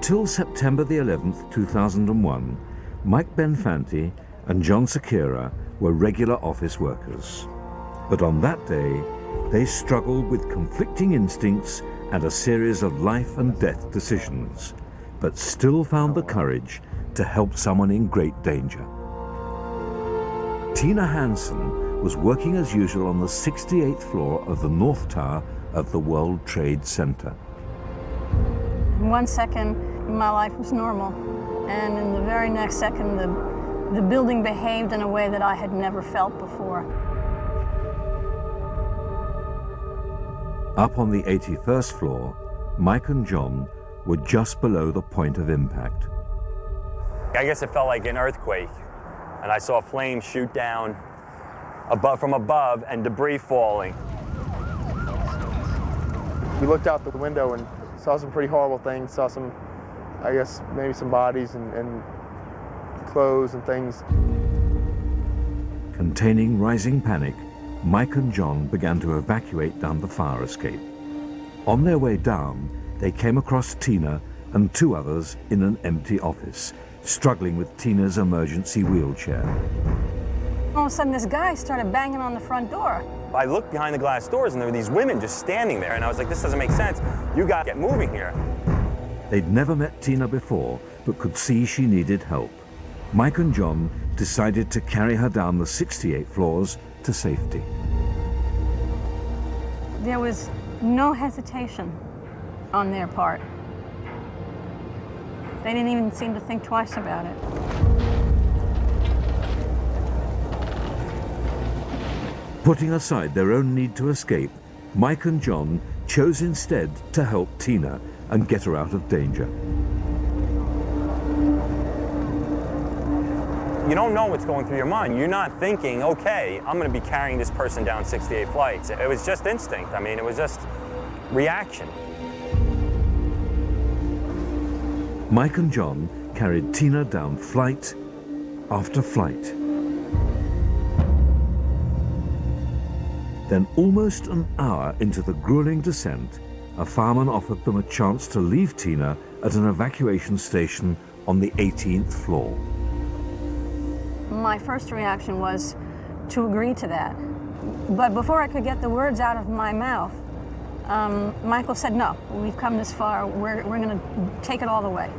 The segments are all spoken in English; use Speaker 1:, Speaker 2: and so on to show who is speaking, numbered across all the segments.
Speaker 1: Until September the 11th, 2001, Mike Benfanti and John Sakira were regular office workers. But on that day, they struggled with conflicting instincts and a series of life and death decisions, but still found the courage to help someone in great danger. Tina Hansen was working as usual on the 68th floor of the North Tower of the World Trade Center.
Speaker 2: In 1 second, my life was normal, and in the very next second, the building behaved in a way that I had never felt before.
Speaker 1: Up on the 81st floor, Mike and John were just below the point of impact.
Speaker 3: I guess it felt like an earthquake, and I saw flames shoot down from above and debris falling.
Speaker 4: We looked out the window and saw some pretty horrible things, saw some, I guess, maybe some bodies and clothes and things.
Speaker 1: Containing rising panic, Mike and John began to evacuate down the fire escape. On their way down, they came across Tina and 2 others in an empty office, struggling with Tina's emergency wheelchair.
Speaker 2: All of a sudden, this guy started banging on the front door.
Speaker 3: I looked behind the glass doors and there were these women just standing there, and I was like, this doesn't make sense. You got to get moving here.
Speaker 1: They'd never met Tina before, but could see she needed help. Mike and John decided to carry her down the 68 floors to safety.
Speaker 2: There was no hesitation on their part. They didn't even seem to think twice about it.
Speaker 1: Putting aside their own need to escape, Mike and John chose instead to help Tina and get her out of danger.
Speaker 3: You don't know what's going through your mind. You're not thinking, okay, I'm going to be carrying this person down 68 flights. It was just instinct. I mean, it was just reaction.
Speaker 1: Mike and John carried Tina down flight after flight. Then, almost an hour into the grueling descent, a fireman offered them a chance to leave Tina at an evacuation station on the 18th floor.
Speaker 2: My first reaction was to agree to that. But before I could get the words out of my mouth, Michael said, no, we've come this far, we're going to take it all the way.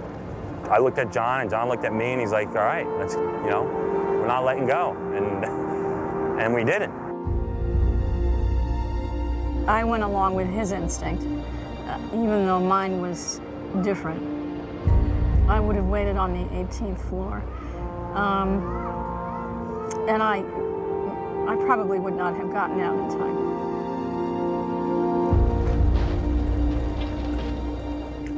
Speaker 3: I looked at John, and John looked at me, and he's like, all right, let's, we're not letting go. And we didn't.
Speaker 2: I went along with his instinct, even though mine was different. I would have waited on the 18th floor. And I probably would not have gotten out in time.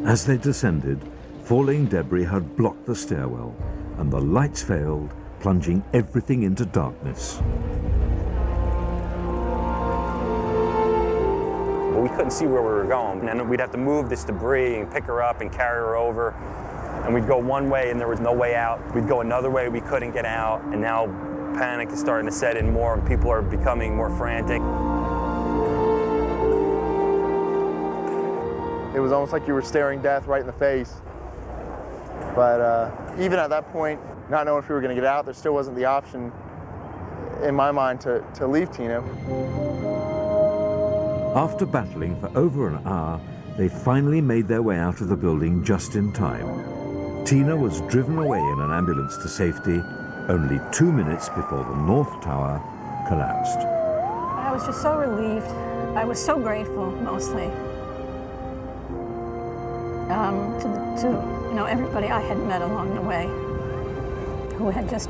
Speaker 1: As they descended, falling debris had blocked the stairwell, and the lights failed, plunging everything into darkness.
Speaker 3: But we couldn't see where we were going, and then we'd have to move this debris and pick her up and carry her over. And we'd go one way and there was no way out. We'd go another way, we couldn't get out, and now panic is starting to set in more and people are becoming more frantic.
Speaker 4: It was almost like you were staring death right in the face. But even at that point, not knowing if we were going to get out, there still wasn't the option in my mind to leave Tina.
Speaker 1: After battling for over an hour, they finally made their way out of the building just in time. Tina was driven away in an ambulance to safety only 2 minutes before the North Tower collapsed.
Speaker 2: I was just so relieved. I was so grateful, mostly, to everybody I had met along the way who had just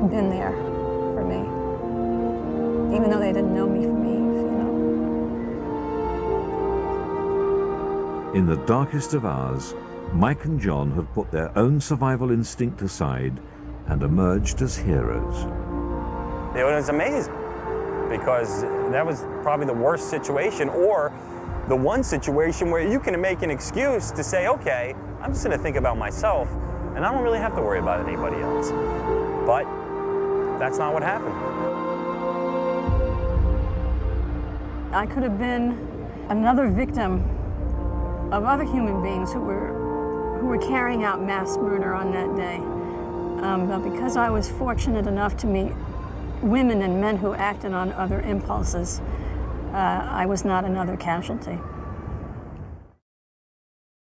Speaker 2: been there for me, even though they didn't know me from Eve,
Speaker 1: In the darkest of hours, Mike and John had put their own survival instinct aside and emerged as heroes.
Speaker 3: It was amazing, because that was probably the worst situation, or the one situation where you can make an excuse to say, okay, I'm just going to think about myself, and I don't really have to worry about anybody else. But that's not what happened.
Speaker 2: I could have been another victim of other human beings who who were carrying out mass murder on that day. But because I was fortunate enough to meet women and men who acted on other impulses, I was not another casualty.